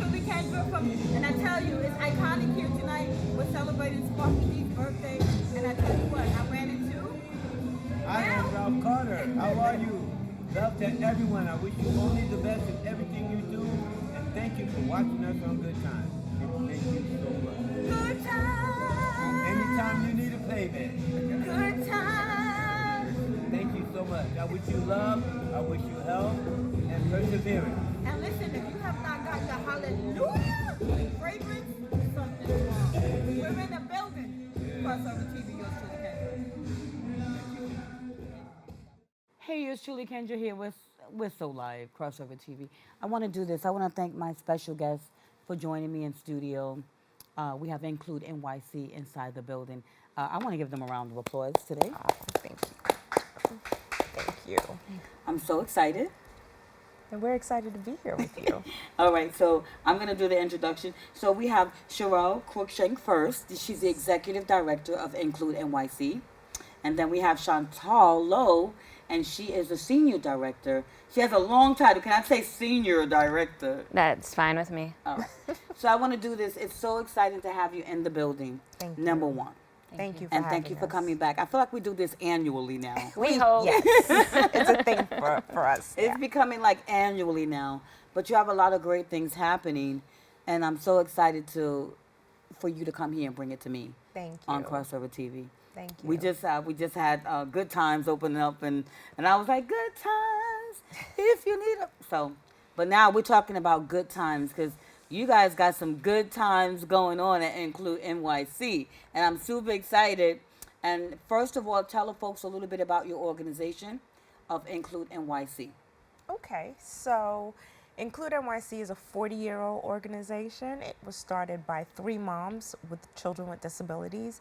truly Kendra and I tell you, it's iconic here tonight. We're celebrating Sparky D's birthday, and I tell you what, I ran into. I am Ralph Carter. How are you? Love to everyone. I wish you only the best in everything you do, and thank you for watching us on Good Times. Thank you so much. Good times. Anytime you need a playback. Good times. Thank you so much. I wish you love, I wish you health, and perseverance. And listen, if you have not got the hallelujah fragrance, something's wrong. We're in the building. Crossover TV, yours truly, Kendra. Hey, yours truly, Kendra here with So Live, Crossover TV. I want to do this. I want to thank my special guests for joining me in studio. We have IncludeNYC inside the building. I want to give them a round of applause today. Oh, thank you. Thank you. I'm so excited. And we're excited to be here with you. All right, so I'm going to do the introduction. So we have Cheryelle Cruickshank first. She's the executive director of IncludeNYC. And then we have Chantall Lowe, and she is the senior director. She has a long title. Can I say senior director? That's fine with me. All right. So I want to do this. It's so exciting to have you in the building. Thank you. Number one. Thank you for And thank you having for us. coming back. I feel like we do this annually now. We hope. Yes, it's a thing for us. It's becoming like annually now. But you have a lot of great things happening, and I'm so excited for you to come here and bring it to me. Thank you. On Crossover TV. Thank you. We just had Good Times opening up, and I was like, good times if you need them. So, but now we're talking about good times because you guys got some good times going on at IncludeNYC, and I'm super excited. And first of all, tell the folks a little bit about your organization of IncludeNYC. Okay, so IncludeNYC is a 40-year-old organization. It was started by 3 moms with children with disabilities,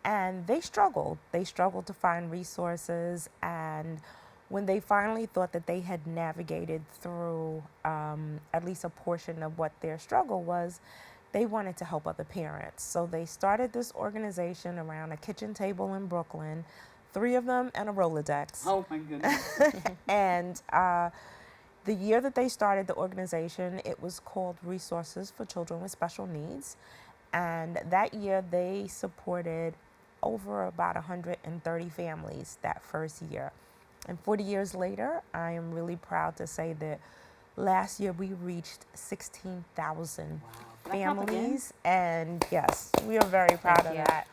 and they struggled. They struggled to find resources, and when they finally thought that they had navigated through at least a portion of what their struggle was, they wanted to help other parents. So they started this organization around a kitchen table in Brooklyn, 3 of them and a Rolodex. Oh my goodness. And the year that they started the organization, it was called Resources for Children with Special Needs. And that year they supported over about 130 families that first year. And 40 years later, I am really proud to say that last year we reached 16,000 families. And yes, we are very proud of that.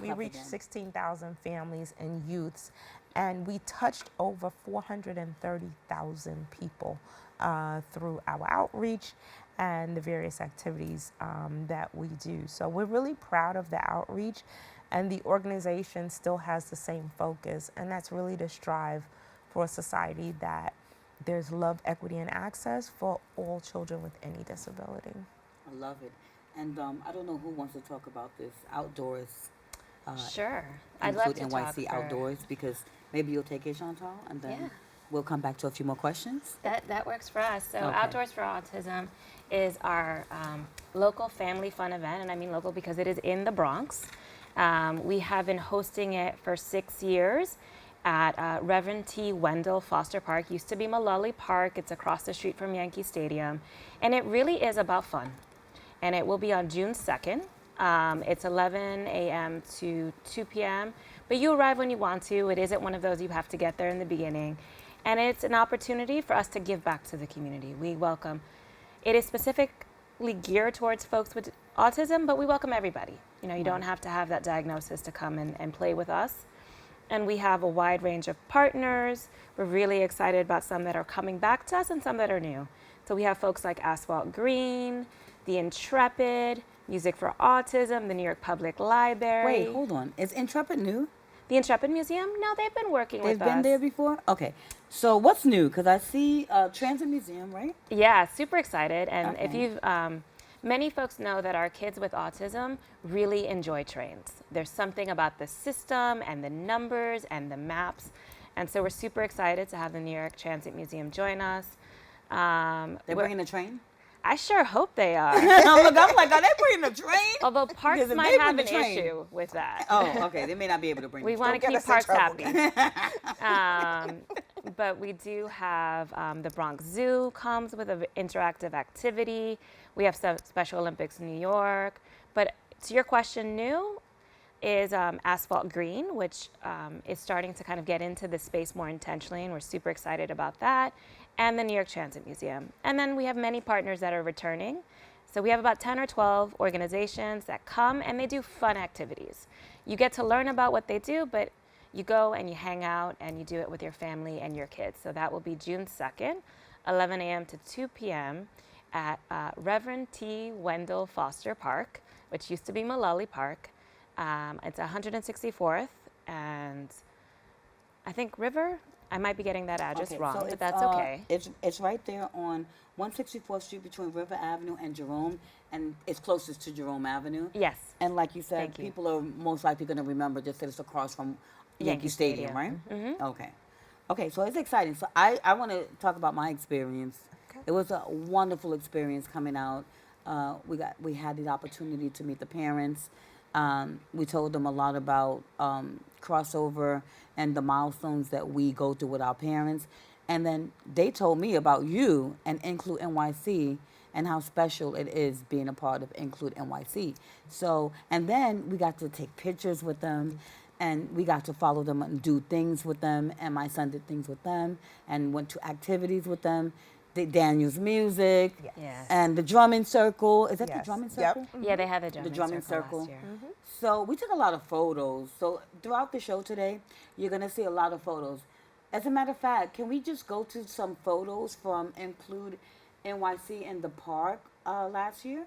We reached 16,000 families and youths, and we touched over 430,000 people through our outreach and the various activities that we do. So we're really proud of the outreach, and the organization still has the same focus, and that's really to strive for a society that there's love, equity, and access for all children with any disability. I love it. And I don't know who wants to talk about this outdoors. Sure. I'd love to NYC talk outdoors, because maybe you'll take it, Chantall, and then we'll come back to a few more questions. That works for us. So Okay. Outdoors for Autism is our local family fun event, and I mean local because it is in the Bronx. We have been hosting it for 6 years at Reverend T. Wendell Foster Park. Used to be Mullally Park. It's across the street from Yankee Stadium. And it really is about fun. And it will be on June 2nd. It's 11 a.m. to 2 p.m. But you arrive when you want to. It isn't one of those you have to get there in the beginning. And it's an opportunity for us to give back to the community. We welcome. It is specifically geared towards folks with autism, but we welcome everybody. You know, you don't have to have that diagnosis to come and play with us. And we have a wide range of partners. We're really excited about some that are coming back to us and some that are new. So we have folks like Asphalt Green, The Intrepid, Music for Autism, the New York Public Library. Wait, hold on. Is Intrepid new? The Intrepid Museum? No, they've been working with us. They've been there before? Okay. So what's new? Because I see Transit Museum, right? Yeah, super excited. And Okay. if you've, many folks know that our kids with autism really enjoy trains. There's something about the system and the numbers and the maps. And so we're super excited to have the New York Transit Museum join us. They're bringing the train? I sure hope they are. I'm like, are they bringing the train? Although parks Because if might they have bring an the train- issue with that. Oh, okay. They may not be able to bring We the want to get keep us in parks trouble. happy. But we do have the Bronx Zoo comes with an interactive activity. We have some Special Olympics in New York. But to your question, new is Asphalt Green, which is starting to kind of get into this space more intentionally, and we're super excited about that. And the New York Transit Museum. And then we have many partners that are returning. So we have about 10 or 12 organizations that come and they do fun activities. You get to learn about what they do, but you go and you hang out and you do it with your family and your kids. So that will be June 2nd, 11 a.m. to 2 p.m. at Reverend T. Wendell Foster Park, which used to be Mullally Park. It's 164th and I think River. I might be getting that address wrong, so but it's, that's okay. It's right there on 164th Street between River Avenue and Jerome, and it's closest to Jerome Avenue. Yes. And like you said, Thank you. people are most likely going to remember just that it's across from Yankee Stadium, right? Mm-hmm. Okay. Okay, so it's exciting. So I want to talk about my experience. Okay. It was a wonderful experience coming out. We had the opportunity to meet the parents. We told them a lot about crossover and the milestones that we go through with our parents. And then they told me about you and IncludeNYC and how special it is being a part of IncludeNYC. So, and then we got to take pictures with them and we got to follow them and do things with them. And my son did things with them and went to activities with them. Daniel's music Yes. and the drumming circle. Is that the Yes. drumming Yep. circle? Yeah, they had the drumming circle circle. last year. So we took a lot of photos. So throughout the show today, you're gonna see a lot of photos. As a matter of fact, can we just go to some photos from Include NYC in the park last year?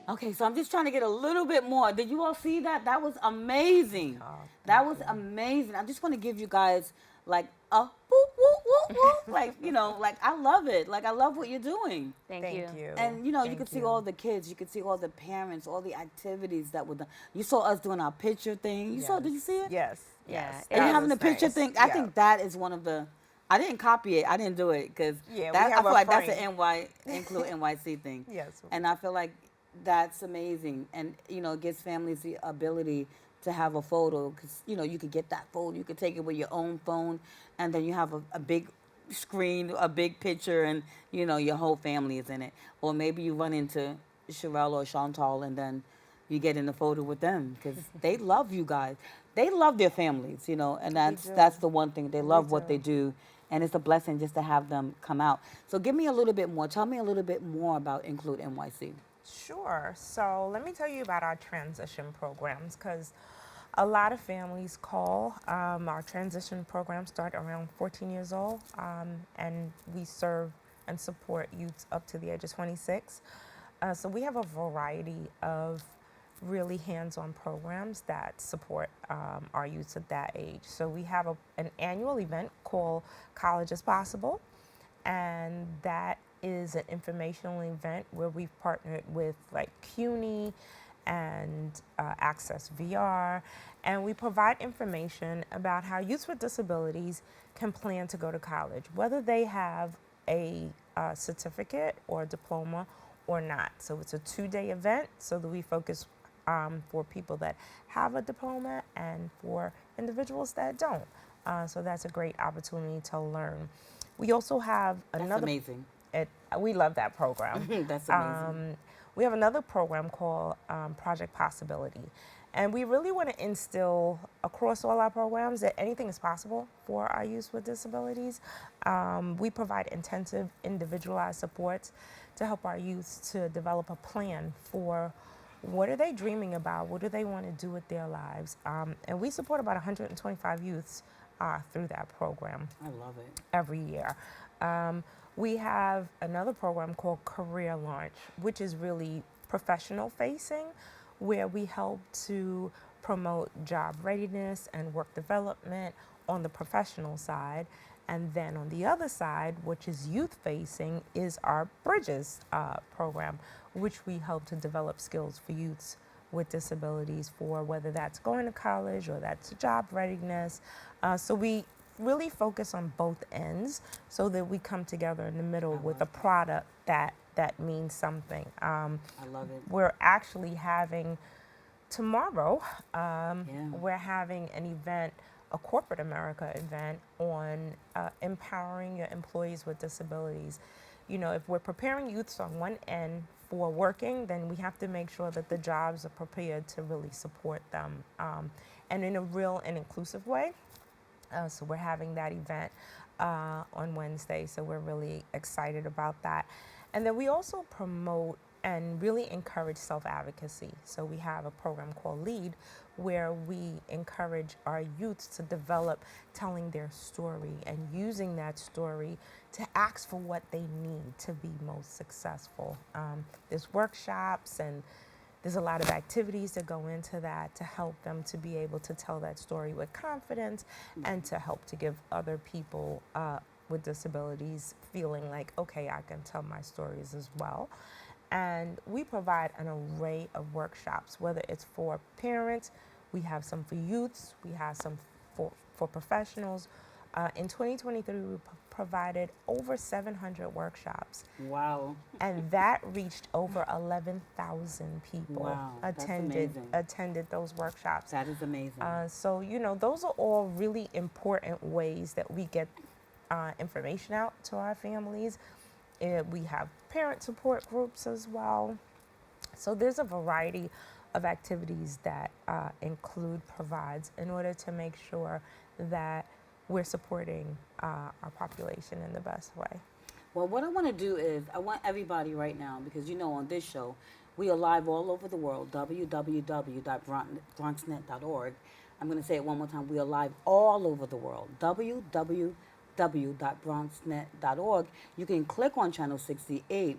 Okay, so I'm just trying to get a little bit more. Did you all see that? That was amazing. That was amazing. I just want to give you guys like a whoop, whoop, whoop, whoop. Like, you know, like I love it. Like I love what you're doing. Thank Thank you. you. And you know, you Thank could see all the kids, you could see all the parents, all the activities that were done. You saw us doing our picture thing. You saw, did you see it? Yes. Yeah, Yes. it And that having the was picture nice. thing, I Yeah. think that is one of the. I didn't copy it. I didn't do it because Yeah, we I have feel a like that's frame. an Include NYC thing. Yes. And I feel like that's amazing, and you know, it gives families the ability to have a photo because you know you could get that photo, you could take it with your own phone, and then you have a big screen, a big picture, and you know your whole family is in it. Or maybe you run into Cheryelle or Chantall, and then you get in the photo with them because they love you guys. They love their families, you know, and that's the one thing they love what they do, and it's a blessing just to have them come out. So give me a little bit more. Tell me a little bit more about Include NYC. Sure. So let me tell you about our transition programs because a lot of families call. Our transition programs start around 14 years old, and we serve and support youths up to the age of 26. So we have a variety of really hands-on programs that support our youths at that age. So we have an annual event called College is Possible, and that is an informational event where we've partnered with like CUNY and Access VR, and we provide information about how youths with disabilities can plan to go to college, whether they have a certificate or a diploma or not. So it's a 2-day event so that we focus for people that have a diploma and for individuals that don't. So that's a great opportunity to learn. We also have That's another. amazing. We love that program. That's amazing. We have another program called Project Possibility. And we really want to instill across all our programs that anything is possible for our youth with disabilities. We provide intensive, individualized supports to help our youth to develop a plan for what are they dreaming about, what do they want to do with their lives. And we support about 125 youths through that program. I love it. Every year. We have another program called Career Launch, which is really professional facing, where we help to promote job readiness and work development on the professional side. And then on the other side, which is youth facing, is our Bridges program, which we help to develop skills for youths with disabilities for whether that's going to college or that's job readiness. So we really focus on both ends so that we come together in the middle with a product that means something. I love it. We're actually having tomorrow, we're having an event, a corporate America event on empowering your employees with disabilities. You know, if we're preparing youths on one end for working, then we have to make sure that the jobs are prepared to really support them and in a real and inclusive way. So we're having that event on Wednesday, so we're really excited about that. And then we also promote and really encourage self-advocacy. So we have a program called LEAD, where we encourage our youths to develop telling their story and using that story to ask for what they need to be most successful. There's workshops and there's a lot of activities that go into that to help them to be able to tell that story with confidence and to help to give other people with disabilities feeling like, okay, I can tell my stories as well. And we provide an array of workshops, whether it's for parents, we have some for youths, we have some for professionals. In 2023, we provided over 700 workshops. Wow. And that reached over 11,000 people. Wow, that's attended those workshops. That is amazing. So, you know, those are all really important ways that we get information out to our families. We have parent support groups as well. So there's a variety of activities that Include provides in order to make sure that we're supporting our population in the best way. Well, what I want to do is I want everybody right now, because you know on this show, we are live all over the world, www.bronxnet.org. I'm going to say it one more time. We are live all over the world, www.bronxnet.org. You can click on channel 68.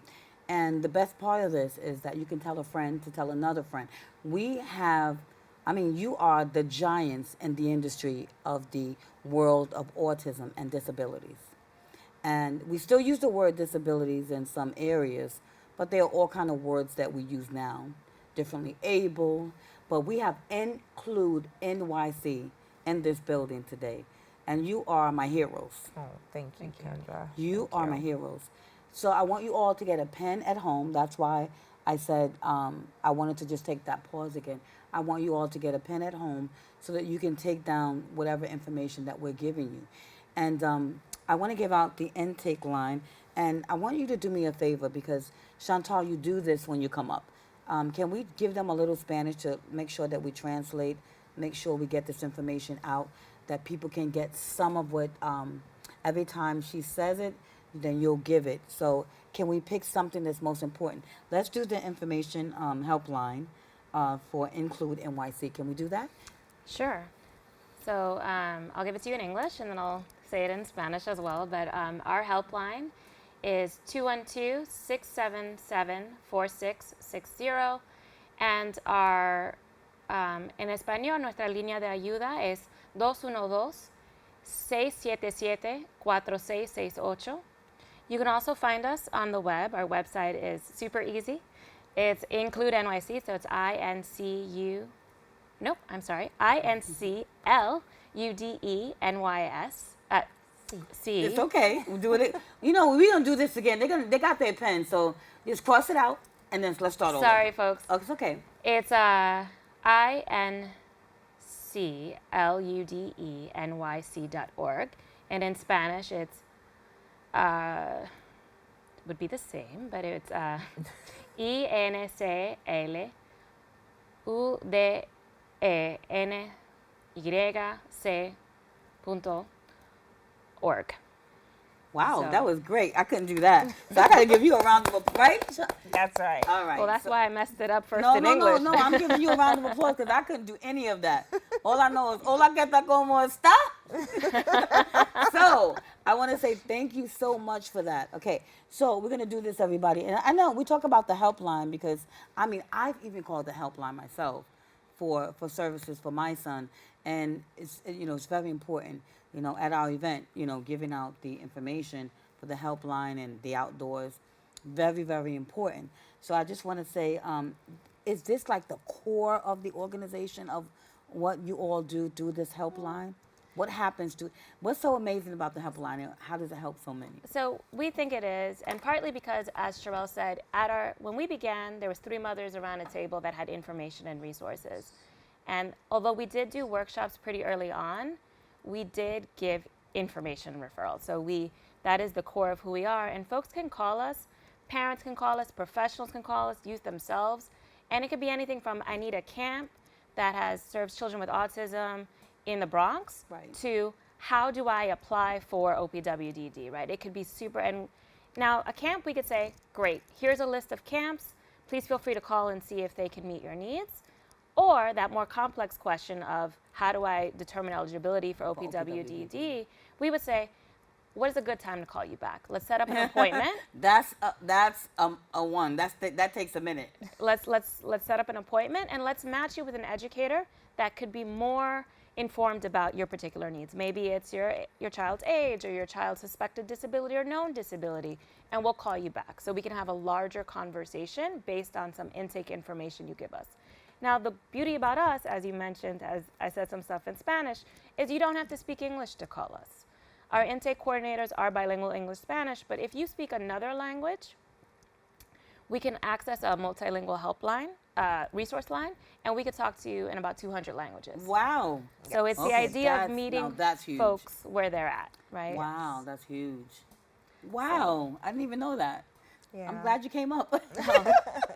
And the best part of this is that you can tell a friend to tell another friend. We have, I mean, you are the giants in the industry of the world of autism and disabilities. And we still use the word disabilities in some areas, but there are all kind of words that we use now, differently able. But we have IncludeNYC in this building today. And you are my heroes. Oh, thank you, Kendra. You are my heroes. So I want you all to get a pen at home. That's why I said I wanted to just take that pause again. I want you all to get a pen at home so that you can take down whatever information that we're giving you. And I want to give out the intake line. And I want you to do me a favor because, Chantall, you do this when you come up. Can we give them a little Spanish to make sure that we translate, make sure we get this information out, that people can get some of what, every time she says it, then you'll give it. So can we pick something that's most important? Let's do the information helpline for IncludeNYC. Can we do that? Sure. So I'll give it to you in English, and then I'll say it in Spanish as well. But our helpline is 212-677-4660. And our, en español, nuestra línea de ayuda es 212-677-4668. You can also find us on the web. Our website is super easy. It's IncludeNYC, so it's IncludeNYS. C. It's okay. We'll do it. You know, we gonna do this again. They got their pen, so just cross it out and then let's start over. Sorry, folks. Oh, it's okay. It's IncludeNYC.org, and in Spanish it's would be the same, but it's IncludeNYC.org. Wow, So- that was great. I couldn't do that, so I gotta give you a round of applause, right? That's right. All right. Well, that's so- why I messed it up first No, in no, no, English. no. I'm giving you a round of applause because I couldn't do any of that. All I know is, hola, que tal, como está? So, I want to say thank you so much for that. Okay, so we're going to do this, everybody. And I know we talk about the helpline because, I mean, I've even called the helpline myself for services for my son. And it's, you know, it's very important, you know, at our event, you know, giving out the information for the helpline and the outdoors. Very, very important. So I just want to say, is this like the core of the organization of what you all do this helpline? What happens to, what's so amazing about the helpline and how does it help so many? So we think it is, and partly because, as Cheryelle said, when we began, there was 3 mothers around a table that had information and resources. And although we did do workshops pretty early on, we did give information referrals. So that is the core of who we are. And folks can call us, parents can call us, professionals can call us, youth themselves. And it could be anything from, I need a camp that serves children with autism in the Bronx, Right. to how do I apply for OPWDD, right? It could be and now a camp, we could say, great, here's a list of camps. Please feel free to call and see if they can meet your needs. Or that more complex question of how do I determine eligibility for OPWDD, we would say, what is a good time to call you back? Let's set up an appointment. That's a one. That takes a minute. Let's set up an appointment and let's match you with an educator that could be more informed about your particular needs. Maybe it's your child's age or your child's suspected disability or known disability, and we'll call you back so we can have a larger conversation based on some intake information you give us. Now, the beauty about us, as you mentioned, as I said some stuff in Spanish, is you don't have to speak English to call us. Our intake coordinators are bilingual English-Spanish, but if you speak another language, we can access a multilingual helpline, resource line, and we could talk to you in about 200 languages. Wow. So it's the Okay, idea of now meeting that's huge. folks where they're at, right? Wow, that's huge. Wow, I didn't even know that. Yeah. I'm glad you came up.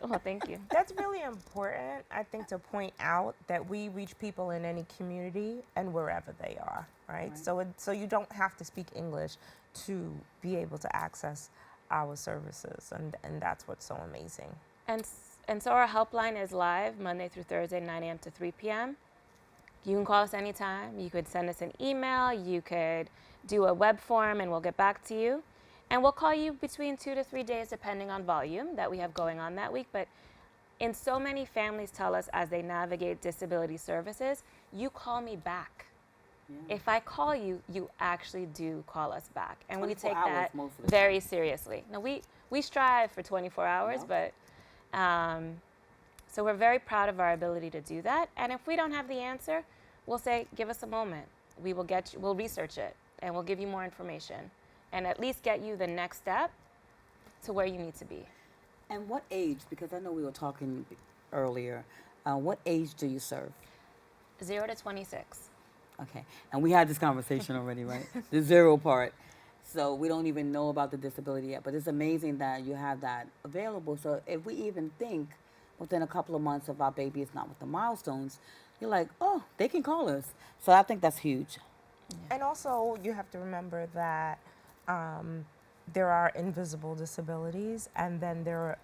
Well, thank you. That's really important, I think, to point out that we reach people in any community and wherever they are, right? So you don't have to speak English to be able to access our services, and that's what's so amazing. And so our helpline is live Monday through Thursday, 9 a.m. to 3 p.m. You can call us anytime. You could send us an email. You could do a web form, and we'll get back to you. And we'll call you between 2 to 3 days, depending on volume that we have going on that week. But in so many families tell us as they navigate disability services, you call me back. Yeah. If I call you, you actually do call us back. And we take that very seriously. Now, we strive for 24 hours, but so we're very proud of our ability to do that. And if we don't have the answer, we'll say, give us a moment. We'll research it, and we'll give you more information, and at least get you the next step to where you need to be. And what age, because I know we were talking earlier, what age do you serve? 0 to 26. Okay, and we had this conversation already, right? The 0 part. So we don't even know about the disability yet, but it's amazing that you have that available. So if we even think within a couple of months of our baby is not with the milestones, you're like, oh, they can call us. So I think that's huge. And also, you have to remember that there are invisible disabilities, and then there are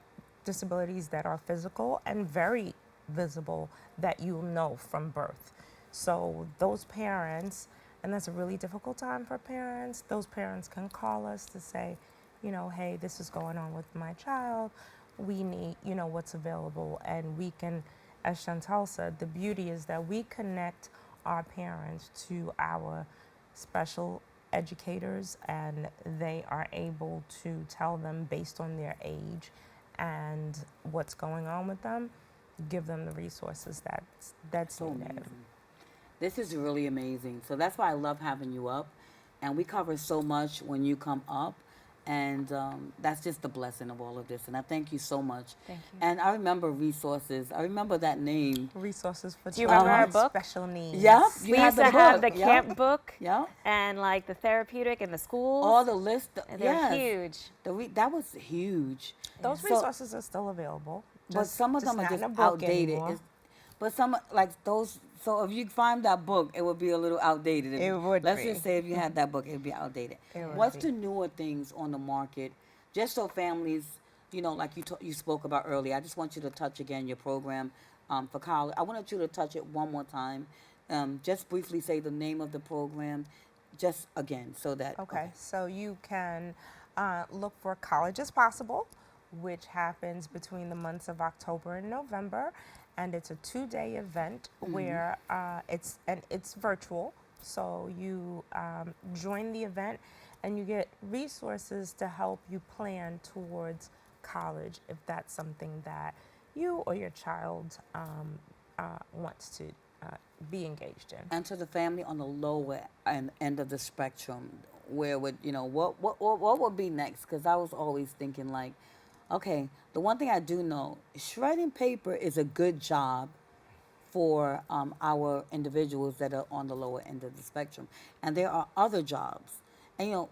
disabilities that are physical and very visible that you'll know from birth. So those parents, and that's a really difficult time for parents, those parents can call us to say, you know, hey, this is going on with my child. We need, you know, what's available. And we can, as Chantall said, the beauty is that we connect our parents to our special educators, and they are able to tell them based on their age and what's going on with them, give them the resources that's So needed. amazing. This is really amazing. So that's why I love having you up, And we cover so much when you come up. And that's just the blessing of all of this. And I thank you so much. Thank you. And I remember resources. I remember that name. Resources for Do you children remember our with book? special needs. Yep. You We had used the to have book. the Yep. camp book Yep. and like the therapeutic in the schools. All the list. They're Yes. huge. That was huge. Those So- resources are still available. But some of them are not in just a book outdated. anymore. But some like those. So if you find that book, it would be a little outdated. It would Let's be. just say if you had that book, it would be outdated. It would What's be. the newer things on the market? Just so families, like you spoke about earlier. I just want you to touch again your program for college. I wanted you to touch it one more time. Just briefly say the name of the program, just again, so that. Okay, so you can look for College is Possible, which happens between the months of October and November, and it's a 2-day event where it's virtual. So you join the event, and you get resources to help you plan towards college if that's something that you or your child wants to be engaged in. And to the family on the lower end of the spectrum, where would what would be next? Because I was always thinking like, okay, the one thing I do know, shredding paper is a good job for our individuals that are on the lower end of the spectrum, and there are other jobs, and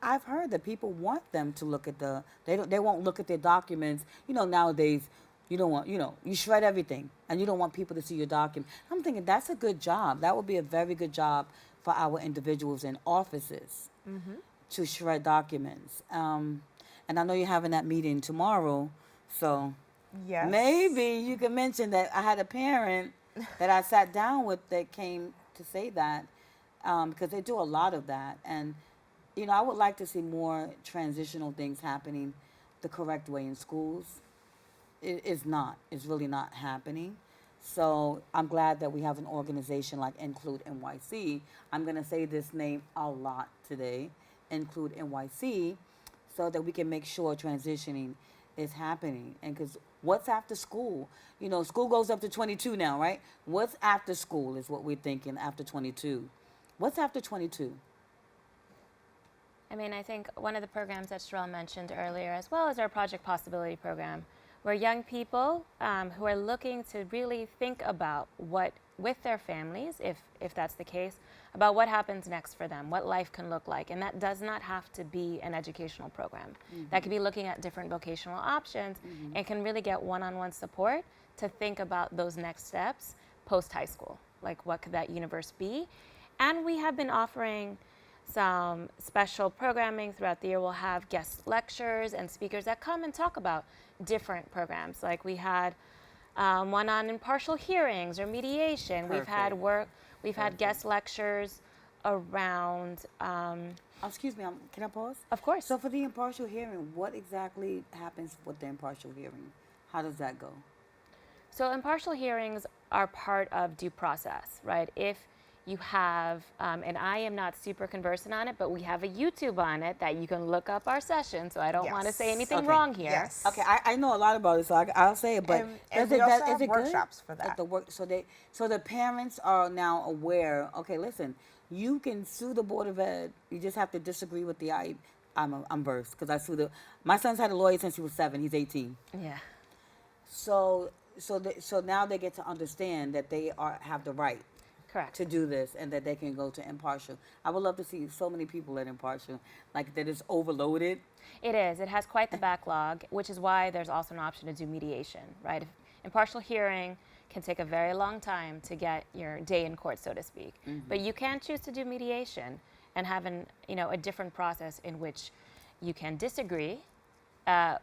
I've heard that people want them to look at they won't look at their documents. Nowadays, you don't want, you shred everything and you don't want people to see your document. I'm thinking that's a good job. That would be a very good job for our individuals in offices to shred documents. And I know you're having that meeting tomorrow, so Yes. maybe you can mention that I had a parent that I sat down with that came to say that because they do a lot of that. And I would like to see more transitional things happening the correct way in schools. It's not. It's really not happening. So I'm glad that we have an organization like IncludeNYC. I'm going to say this name a lot today, IncludeNYC, so that we can make sure transitioning is happening. And because what's after school? School goes up to 22 now, right? What's after school is what we're thinking after 22. What's after 22? I mean, I think one of the programs that Cheryelle mentioned earlier, as well as our Project Possibility program, where young people who are looking to really think about with their families, if that's the case, about what happens next for them, what life can look like. And that does not have to be an educational program. That could be looking at different vocational options and can really get one-on-one support to think about those next steps post-high school. Like, what could that universe be? And we have been offering some special programming throughout the year. We'll have guest lectures and speakers that come and talk about different programs. Like we had one on impartial hearings or mediation. Perfect. We've had guest lectures around. Excuse me, can I pause? Of course. So for the impartial hearing, what exactly happens with the impartial hearing? How does that go? So impartial hearings are part of due process, right? If you have, and I am not super conversant on it, but we have a YouTube on it that you can look up our session, so I don't want to say anything Okay. wrong here. Yes. Okay, I know a lot about it, so I'll say it. But And is we it also that, have is it workshops good? for that. So the parents are now aware. Okay, listen, you can sue the Board of Ed. You just have to disagree with the IEP. I'm versed because I sued my son's had a lawyer since he was 7. He's 18. Yeah. So now they get to understand that they have the right Correct. to do this and that they can go to impartial. I would love to see so many people at impartial, like that it's overloaded. It is. It has quite the backlog, which is why there's also an option to do mediation, right? If impartial hearing can take a very long time to get your day in court, so to speak. But you can choose to do mediation and have a different process in which you can disagree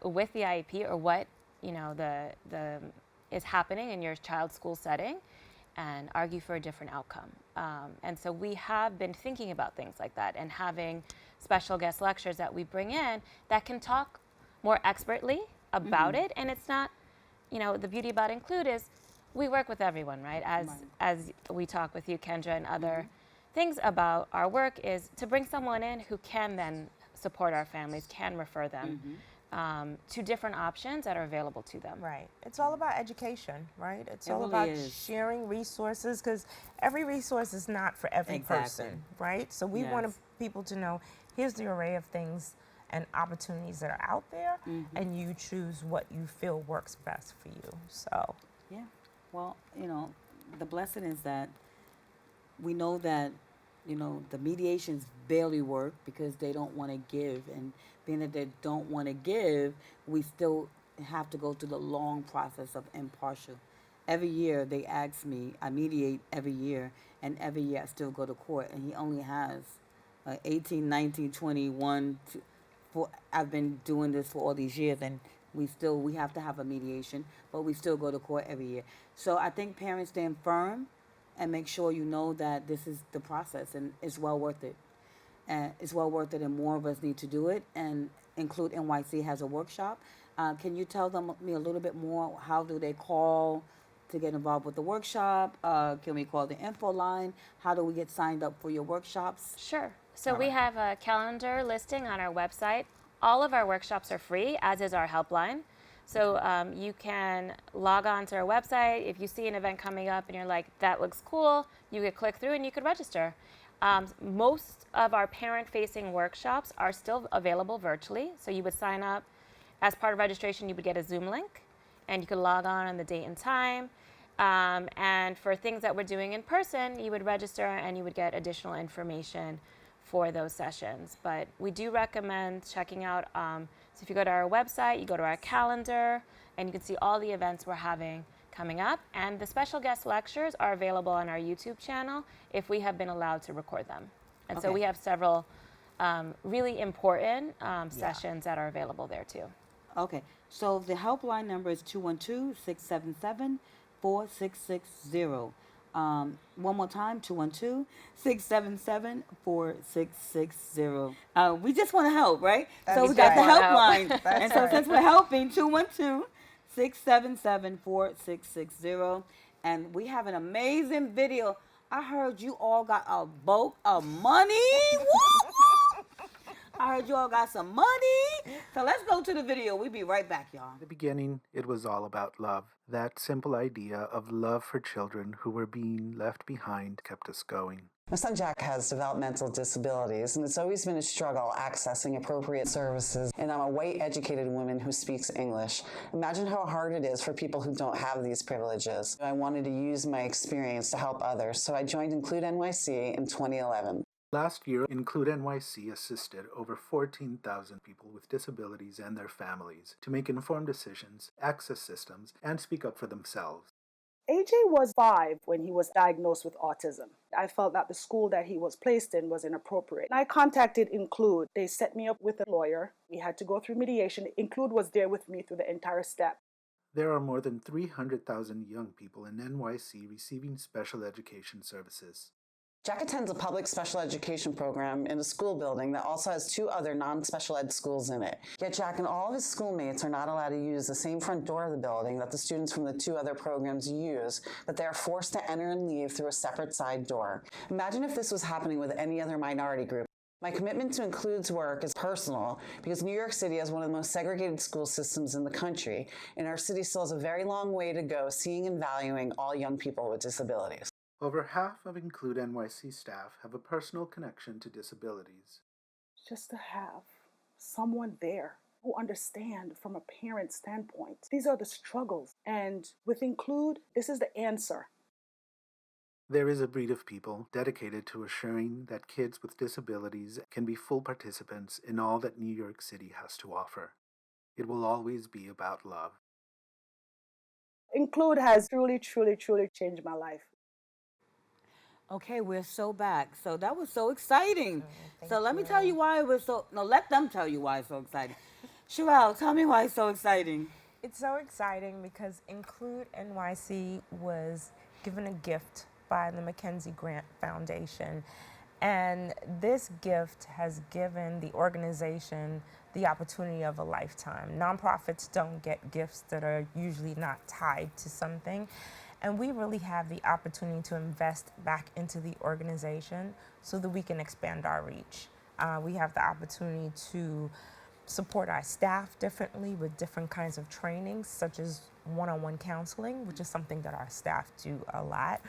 with the IEP or what the is happening in your child's school setting, and argue for a different outcome. And so we have been thinking about things like that and having special guest lectures that we bring in that can talk more expertly about it. And it's not, the beauty about Include is we work with everyone, right? As we talk with you, Kendra, and other things about our work is to bring someone in who can then support our families can refer them to different options that are available to them. Right. It's all about education, right? It's It all really about is. sharing resources, because every resource is not for every Exactly. person, right? So we want Yes. people to know, here's the array of things and opportunities that are out there, and you choose what you feel works best for you. So, Yeah. Well, you know, the blessing is that we know that, you know, the mediations barely work because they don't want to give. And being that they don't want to give, we still have to go through the long process of impartial. Every year they ask me, I mediate every year, and every year I still go to court. And he only has 18, 19, 21. I've been doing this for all these years, and we have to have a mediation, but we still go to court every year. So I think parents stand firm and make sure you know that this is the process and it's well worth it. And it's well worth it, and more of us need to do it. And Include NYC has a workshop. Can you tell me a little bit more? How do they call to get involved with the workshop? Can we call the info line? How do we get signed up for your workshops? Sure. So we have a calendar listing on our website. All of our workshops are free, as is our helpline. So you can log on to our website. If you see an event coming up and you're like, that looks cool, you could click through and you could register. Most of our parent-facing workshops are still available virtually. So you would sign up. As part of registration, you would get a Zoom link, and you could log on the date and time. And for things that we're doing in person, you would register and you would get additional information for those sessions. But we do recommend checking out, so if you go to our website, you go to our calendar, and you can see all the events we're having coming up. And the special guest lectures are available on our YouTube channel if we have been allowed to record them. And so Okay. we have several really important sessions that are available there too. Okay, so the helpline number is 212-677-4660. One more time, 212-677-4660. We just want to help, right? So we got the helpline. And so since we're helping, 212-677-4660. And we have an amazing video. I heard you all got a boat of money. Woo! I heard you all got some money. So let's go to the video. We'll be right back, y'all. In the beginning, it was all about love. That simple idea of love for children who were being left behind kept us going. My son Jack has developmental disabilities, and it's always been a struggle accessing appropriate services. And I'm a white, educated woman who speaks English. Imagine how hard it is for people who don't have these privileges. I wanted to use my experience to help others, so I joined IncludeNYC in 2011. Last year, IncludeNYC assisted over 14,000 people with disabilities and their families to make informed decisions, access systems, and speak up for themselves. AJ was 5 when he was diagnosed with autism. I felt that the school that he was placed in was inappropriate. I contacted Include. They set me up with a lawyer. We had to go through mediation. Include was there with me through the entire step. There are more than 300,000 young people in NYC receiving special education services. Jack attends a public special education program in a school building that also has 2 other non-special ed schools in it. Yet Jack and all of his schoolmates are not allowed to use the same front door of the building that the students from the 2 other programs use, but they are forced to enter and leave through a separate side door. Imagine if this was happening with any other minority group. My commitment to Include's work is personal because New York City has one of the most segregated school systems in the country, and our city still has a very long way to go seeing and valuing all young people with disabilities. Over half of IncludeNYC staff have a personal connection to disabilities. Just to have someone there who understands from a parent standpoint. These are the struggles. And with Include, this is the answer. There is a breed of people dedicated to assuring that kids with disabilities can be full participants in all that New York City has to offer. It will always be about love. Include has truly, truly, truly changed my life. Okay, we're so back. So that was so exciting. So let me tell you why it was so, no, let them tell you why it's so exciting. Cheryelle, tell me why it's so exciting. it's so exciting because Include NYC was given a gift by the Mackenzie Grant Foundation. And this gift has given the organization the opportunity of a lifetime. Nonprofits don't get gifts that are usually not tied to something. And we really have the opportunity to invest back into the organization so that we can expand our reach. We have the opportunity to support our staff differently with different kinds of trainings, such as one-on-one counseling, which is something that our staff do a lot.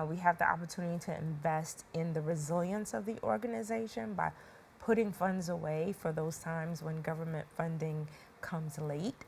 We have the opportunity to invest in the resilience of the organization by putting funds away for those times when government funding comes late.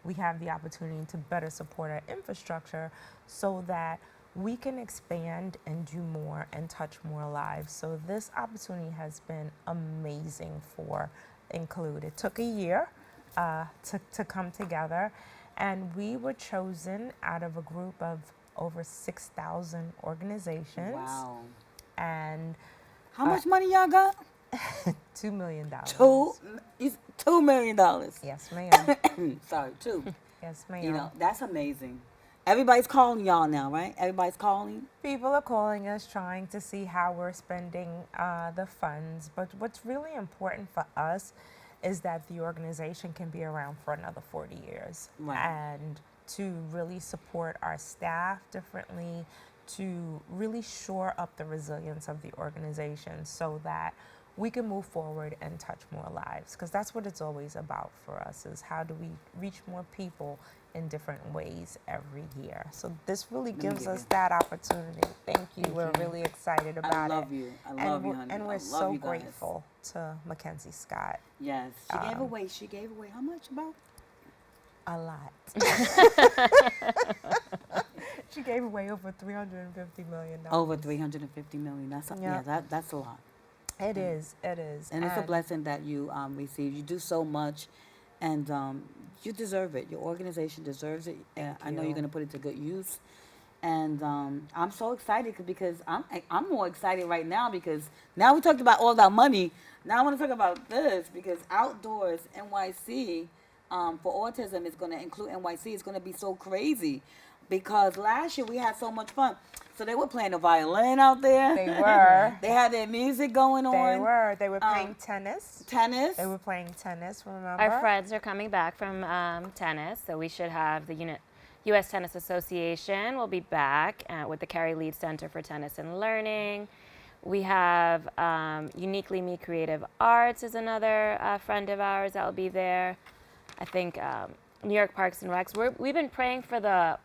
We have the opportunity to better support our infrastructure so that we can expand and do more and touch more lives. So this opportunity has been amazing for Include. It took a year to come together, and we were chosen out of a group of over 6,000 organizations. Wow. And How much money y'all got? $2 million. $2 million. Yes, ma'am. Sorry, two. Yes, ma'am. You know, that's amazing. Everybody's calling y'all now, right? Everybody's calling? People are calling us trying to see how we're spending the funds. But what's really important for us is that the organization can be around for another 40 years. Right. And to really support our staff differently, to really shore up the resilience of the organization so that we can move forward and touch more lives. Because that's what it's always about for us, is how do we reach more people in different ways every year. So this really gives us that opportunity. Thank you. We're really excited about it. I love you. I love you, honey. And I we're love so you guys. grateful to Mackenzie Scott. Yes. She gave away how much about? A lot. She gave away over $350 million. Over $350 million. That's a lot. It is. It is. And it's a blessing that you receive. You do so much, and you deserve it. Your organization deserves it. I know you're going to put it to good use. And I'm so excited because I'm more excited right now because now we talked about all that money. Now I want to talk about this because Outdoors NYC for autism is going to include NYC. It's going to be so crazy because last year we had so much fun. So they were playing the violin out there. They were. They had their music going on. They were. They were playing tennis. Tennis. They were playing tennis, remember? Our friends are coming back from tennis, so we should have the U.S. Tennis Association will be back with the Carey Lead Center for Tennis and Learning. We have Uniquely Me Creative Arts is another friend of ours that will be there. I think New York Parks and Recs. We've been praying for the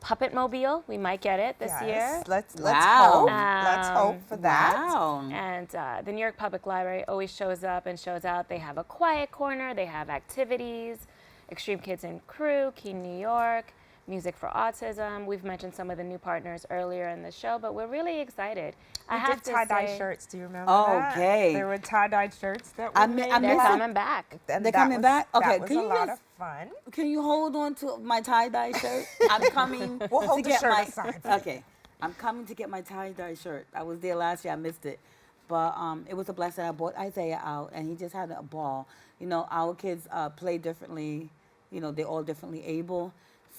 Puppet Mobile. We might get it this year. Let's Wow. hope. Let's hope for that. Wow. And the New York Public Library always shows up and shows out. They have a quiet corner. They have activities. Extreme Kids and Crew, Key New York, Music for Autism. We've mentioned some of the new partners earlier in the show, but we're really excited. We did tie-dye shirts. Do you remember Okay. that? There were tie-dye shirts that were made. They're coming back. And They're that coming was- back? Okay, That was can a you lot just- of fun. Can you hold on to my tie-dye shirt? I'm coming We'll to hold the get shirt my aside. Okay. I'm coming to get my tie-dye shirt. I was there last year. I missed it. But it was a blessing. I brought Isaiah out, and he just had a ball. You know, our kids play differently. You know, they're all differently able.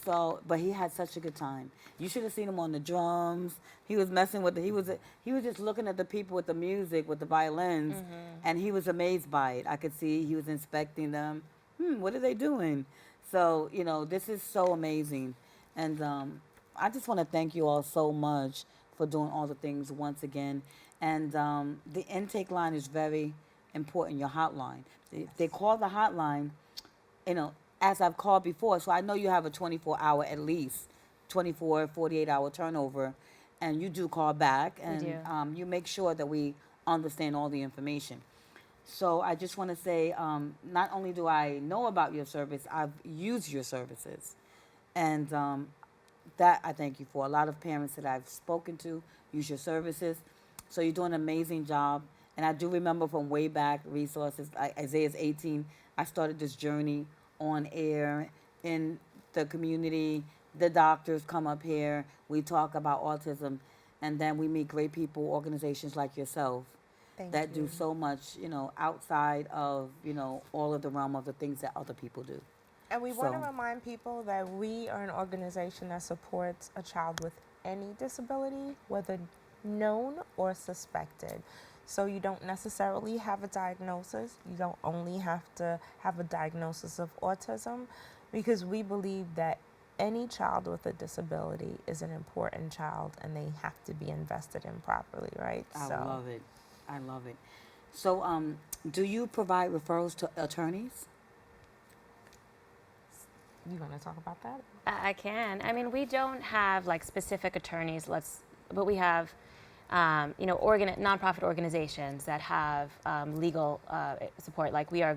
So, but he had such a good time. You should have seen him on the drums. He was messing with he was just looking at the people with the music, with the violins, and he was amazed by it. I could see he was inspecting them. What are they doing? So, you know, this is so amazing. And I just want to thank you all so much for doing all the things once again. And the intake line is very important, your hotline. They call the hotline, you know, as I've called before, so I know you have a 24-hour at least, 24, 48-hour turnover, and you do call back, and do. you make sure that we understand all the information. So I just want to say, not only do I know about your service, I've used your services, and that I thank you for. A lot of parents that I've spoken to use your services, so you're doing an amazing job. And I do remember from way back, resources, Isaiah's 18, I started this journey on air in the community. The doctors come up here. We talk about autism, and then we meet great people, organizations like yourself that do so much, you know, outside of, you know, all of the realm of the things that other people do. And we want to So- remind people that we are an organization that supports a child with any disability, whether known or suspected. So you don't necessarily have a diagnosis. You don't only have to have a diagnosis of autism, because we believe that any child with a disability is an important child and they have to be invested in properly, right? I love it. I love it. So, do you provide referrals to attorneys? You want to talk about that? I can. I mean, we don't have like specific attorneys. But we have, nonprofit organizations that have legal support. Like we are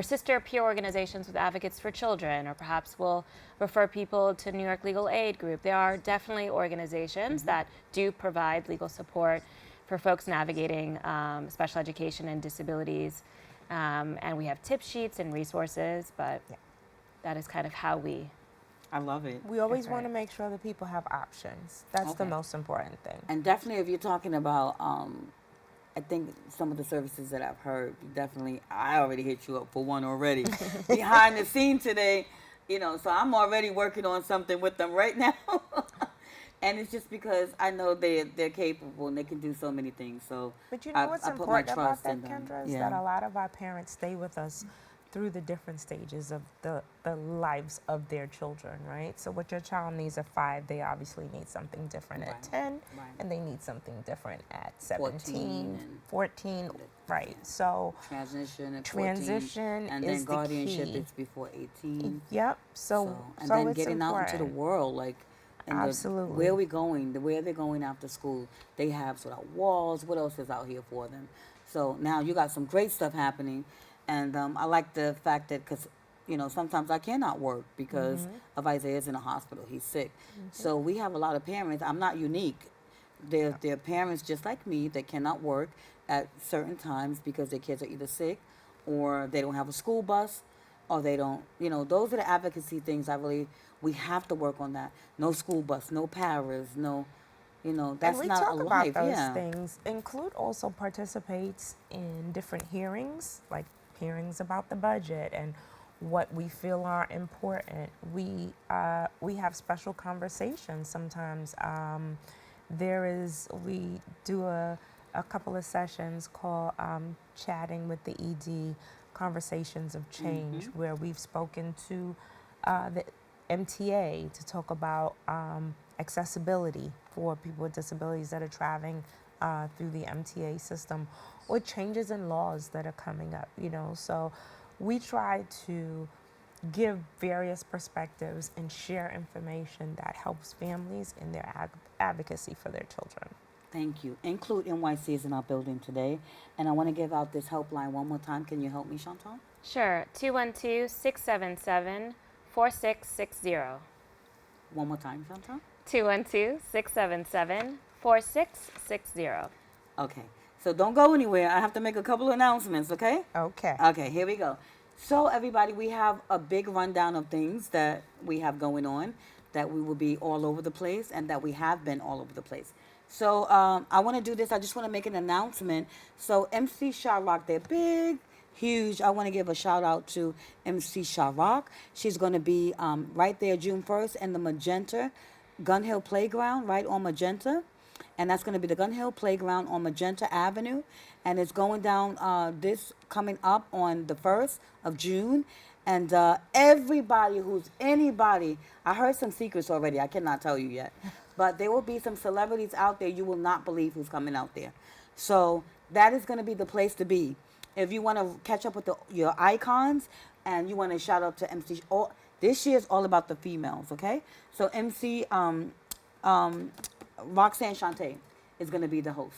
sister peer organizations with advocates for children, or perhaps we'll refer people to New York Legal Aid Group. There are definitely organizations that do provide legal support for folks navigating special education and disabilities, and we have tip sheets and resources. But that is kind of how we. I love it. We always want to make sure that people have options. That's the Okay. most important thing. And definitely, if you're talking about, I think some of the services that I've heard, definitely, I already hit you up for one already. Behind the scene today, so I'm already working on something with them right now. And it's just because I know they're capable and they can do so many things. So, But you know what's important about that, in them. Kendra, is that a lot of our parents stay with us through the different stages of the lives of their children, right? So what your child needs at 5, they obviously need something different at 10, and they need something different at 17, 14, right? So transition at 14, and then is guardianship the key. is before 18. Yep. So and so then it's getting out into the important. world, like Absolutely. where are we going? Where they're going after school? They have sort of walls. What else is out here for them? So now you got some great stuff happening, and I like the fact that because sometimes I cannot work because of Isaiah's in the hospital. He's sick. So we have a lot of parents. I'm not unique. They're parents just like me that cannot work at certain times because their kids are either sick, or they don't have a school bus, or they don't. Those are the advocacy things. We have to work on that. No school bus, no paras, no. That's and we not talk a about life. those Yeah. things. Include also participates in different hearings, like hearings about the budget and what we feel are important. We have special conversations sometimes. We do a couple of sessions called Chatting with the ED, Conversations of Change, where we've spoken to the MTA to talk about accessibility for people with disabilities that are traveling through the MTA system, or changes in laws that are coming up, So we try to give various perspectives and share information that helps families in their advocacy for their children. Thank you. IncludeNYC is in our building today, and I want to give out this helpline one more time. Can you help me, Chantall? Sure. 212-677-4660. One more time, Chantall. 212-677-4660. Okay. So don't go anywhere. I have to make a couple of announcements, okay? Okay. Okay, here we go. So everybody, we have a big rundown of things that we have going on, that we will be all over the place, and that we have been all over the place. So I want to do this. I just want to make an announcement. So MC Sharrock, they're big, huge. I want to give a shout out to MC Sharrock. She's going to be right there June 1st in the Magenta Gun Hill Playground, right on Magenta. And that's going to be the Gun Hill Playground on Magenta Avenue. And it's going down coming up on the 1st of June. And anybody, I heard some secrets already. I cannot tell you yet. But there will be some celebrities out there. You will not believe who's coming out there. So that is going to be the place to be. If you want to catch up with your icons and you want to shout out to MC, this year is all about the females, okay? So MC Roxanne Chantall is going to be the host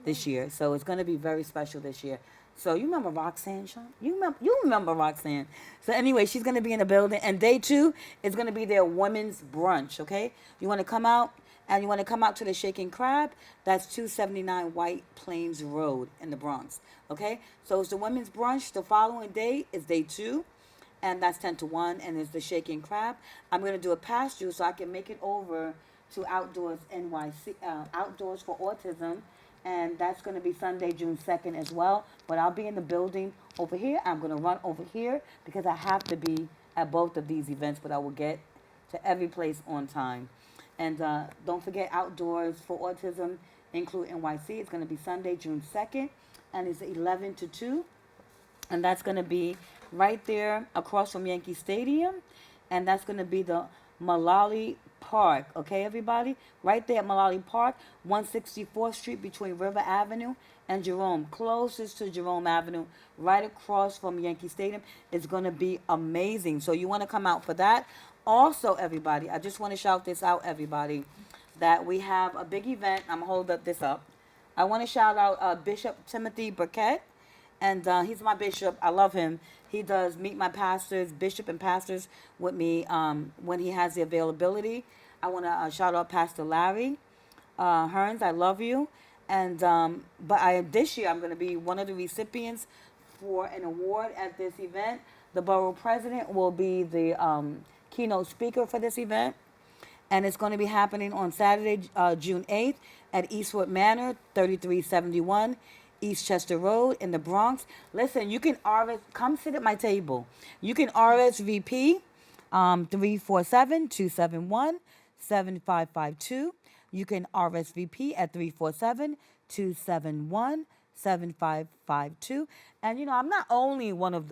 this year. So it's going to be very special this year. So you remember Roxanne, Sean? You remember Roxanne. So anyway, she's going to be in the building. And day 2 is going to be their women's brunch, okay? You want to come out, and you want to come out to the Shaking Crab. That's 279 White Plains Road in the Bronx, okay? So it's the women's brunch. The following day is day 2. And that's 10 to 1, and it's the Shaking Crab. I'm going to do a pass through so I can make it over to Outdoors NYC, Outdoors for Autism, and that's going to be Sunday, June 2nd as well. But I'll be in the building over here. I'm going to run over here because I have to be at both of these events, but I will get to every place on time. And don't forget Outdoors for Autism, IncludeNYC. It's going to be Sunday, June 2nd, and it's 11 to 2. And that's going to be right there across from Yankee Stadium. And that's going to be the Malali Park, okay, everybody? Right there at Malali Park, 164th Street between River Avenue and Jerome, closest to Jerome Avenue, right across from Yankee Stadium. It's going to be amazing. So you want to come out for that. Also, everybody, I just want to shout this out, everybody, that we have a big event. I'm going to hold this up. I want to shout out Bishop Timothy Burkett, and he's my bishop. I love him. He does meet my pastors, bishop and pastors with me when he has the availability. I want to shout out Pastor Larry Hearns. I love you. And but this year I'm going to be one of the recipients for an award at this event. The borough president will be the keynote speaker for this event, and it's going to be happening on Saturday, June 8th at Eastwood Manor, 3371 Eastchester Road in the Bronx. Listen, you can come sit at my table. You can RSVP 347-271-7552. You can RSVP at 347-271-7552. And I'm only one of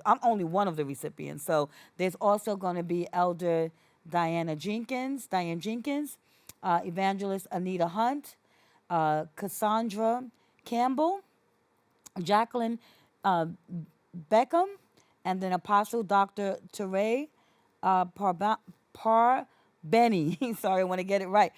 the recipients. So there's also going to be Elder Diane Jenkins, Evangelist Anita Hunt, Cassandra Campbell, Jacqueline Beckham, and then Apostle Dr. Teray Parbeni. Sorry, I want to get it right.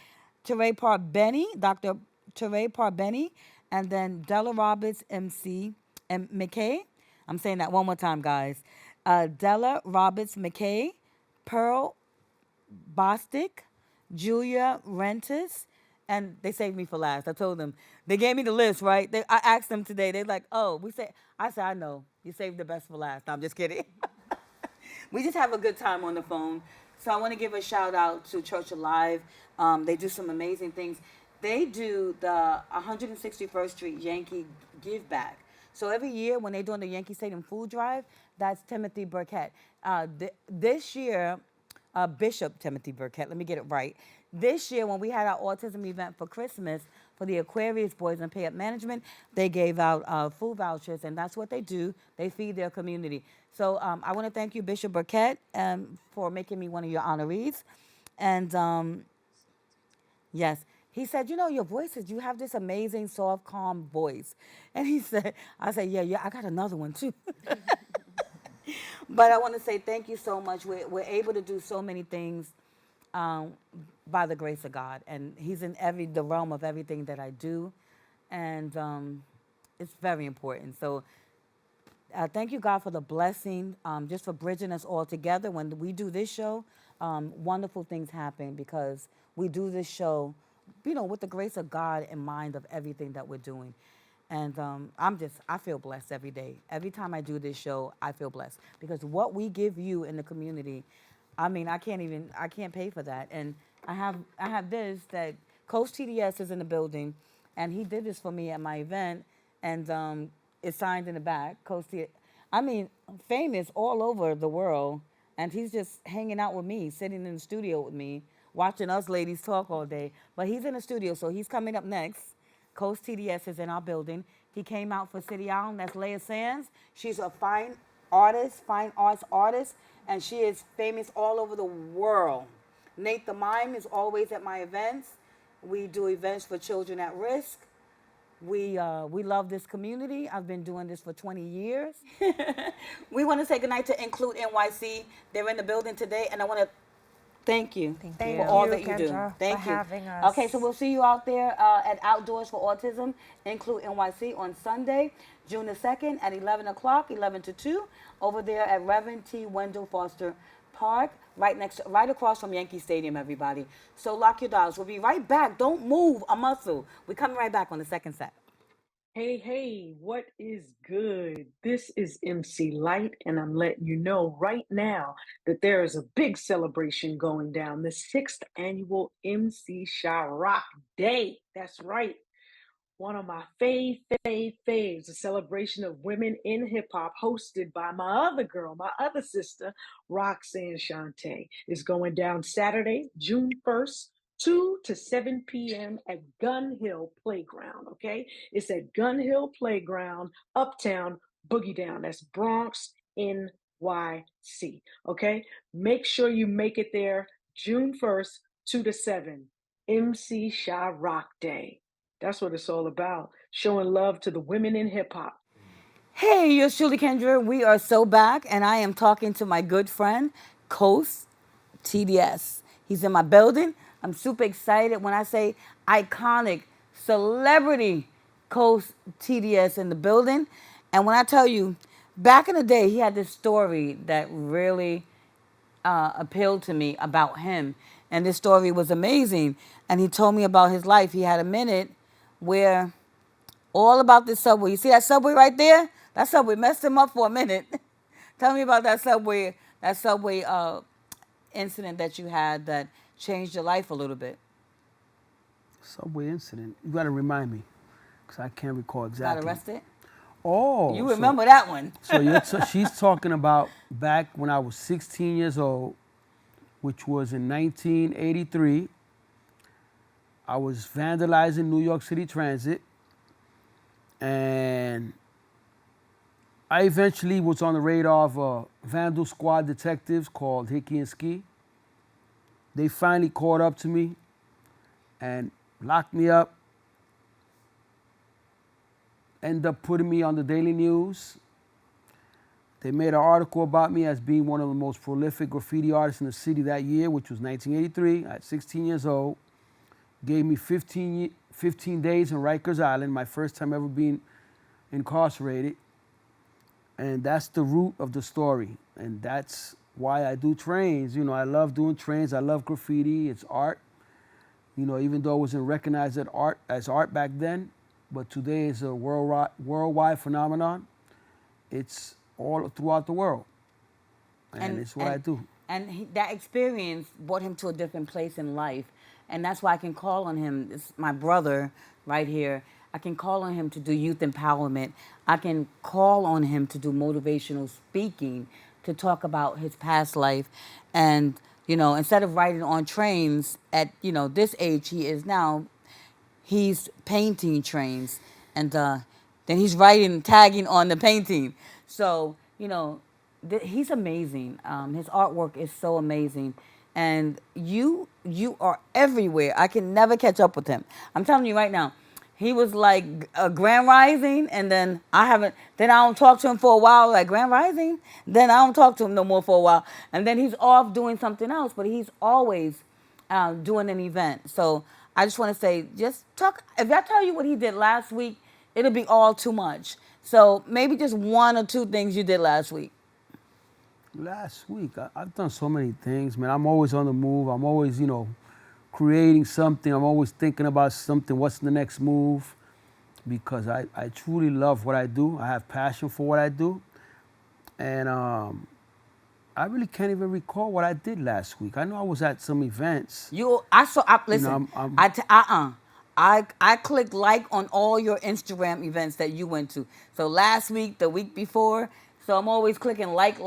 Teray Parbeni, Dr. Teray Parbeni, and then Della Roberts McKay. I'm saying that one more time, guys. Della Roberts McKay, Pearl Bostic, Julia Rentis, and they saved me for last. I told them. They gave me the list, right? I asked them today. They're like, oh, I said, I know. You saved the best for last. No, I'm just kidding. We just have a good time on the phone. So I want to give a shout out to Church Alive. They do some amazing things. They do the 161st Street Yankee Give Back. So every year when they're doing the Yankee Stadium food drive, that's Timothy Burkett. This year, Bishop Timothy Burkett, let me get it right. This year, when we had our autism event for Christmas for the Aquarius Boys and Pay Up Management, they gave out food vouchers, and that's what they do. They feed their community. So I want to thank you, Bishop Burkett, for making me one of your honorees. And yes, he said, your voices, you have this amazing, soft, calm voice. And I said, yeah, I got another one too. But I want to say thank you so much. We're able to do so many things by the grace of God. And he's in the realm of everything that I do. And it's very important. So thank you, God, for the blessing, just for bridging us all together. When we do this show, wonderful things happen because we do this show, with the grace of God in mind of everything that we're doing. And I feel blessed every day. Every time I do this show, I feel blessed because what we give you in the community, I can't pay for that. And I have this that Coach TDS is in the building, and he did this for me at my event, and it's signed in the back. Coach TDS, famous all over the world, and he's just hanging out with me, sitting in the studio with me, watching us ladies talk all day. But he's in the studio, so he's coming up next. Coach TDS is in our building. He came out for City Island. That's Leah Sands. She's a fine arts artist, and she is famous all over the world. Nate the Mime is always at my events. We do events for children at risk. We love this community. I've been doing this for 20 years. We want to say goodnight to IncludeNYC. They're in the building today, and I want to thank you for all that you do. Thank you. Having us. Okay, so we'll see you out there at Outdoors for Autism, IncludeNYC, on Sunday, June the 2nd at 11 o'clock, 11 to 2, over there at Reverend T. Wendell Foster Park, right across from Yankee Stadium, everybody. So lock your dials. We'll be right back. Don't move a muscle. We're coming right back on the second set. Hey, what is good? This is MC Light, and I'm letting you know right now that there is a big celebration going down, the 6th annual MC Rock Day. That's right. One of my faves, a celebration of women in hip hop hosted by my other girl, my other sister, Roxanne Chantall, is going down Saturday, June 1st, 2 to 7 p.m. at Gun Hill Playground, okay? It's at Gun Hill Playground, Uptown, Boogie Down. That's Bronx, NYC, okay? Make sure you make it there June 1st, 2 to 7, MC Rock Day. That's what it's all about. showing love to the women in hip hop. Hey, yours truly, Kendra. We are so back, and I am talking to my good friend, COSE TDS. He's in my building. I'm super excited when I say iconic celebrity COSE TDS in the building. And when I tell you, back in the day, he had this story that really appealed to me about him. And this story was amazing. And he told me about his life. He had a minute where all about this subway. You see that subway right there? That subway messed him up for a minute. Tell me about that subway incident that you had that changed your life a little bit. Subway incident. You got to remind me, because I can't recall exactly. Got arrested? Oh. You remember that one. So she's talking about back when I was 16 years old, which was in 1983. I was vandalizing New York City Transit, and I eventually was on the radar of a vandal squad detectives called Hickey and Ski. They finally caught up to me and locked me up, ended up putting me on the Daily News. They made an article about me as being one of the most prolific graffiti artists in the city that year, which was 1983, at 16 years old. Gave me 15 days in Rikers Island, my first time ever being incarcerated. And that's the root of the story. And that's why I do trains. You know, I love doing trains. I love graffiti. It's art. You know, even though it wasn't recognized as art back then, but today is a worldwide phenomenon. It's all throughout the world. And it's what I do. And that experience brought him to a different place in life. And that's why I can call on him. It's my brother right here. I can call on him to do youth empowerment. I can call on him to do motivational speaking, to talk about his past life. And, you know, instead of riding on trains at, you know, this age he is now, he's painting trains. And then he's tagging on the painting. So, you know, he's amazing. His artwork is so amazing. And you are everywhere. I can never catch up with him. I'm telling you right now, he was like a Grand Rising, and then I don't talk to him for a while, like Grand Rising. Then I don't talk to him no more for a while. And then he's off doing something else, but he's always doing an event. So I just want to say, just talk. If I tell you what he did last week, it'll be all too much. So maybe just one or two things you did last week. Last week, I've done so many things, man. I'm always on the move. I'm always, you know, creating something. I'm always thinking about something. What's the next move? Because I truly love what I do. I have passion for what I do. And I really can't even recall what I did last week. I know I was at some events. Listen, You know, I clicked like on all your Instagram events that you went to. So last week, the week before, so I'm always clicking like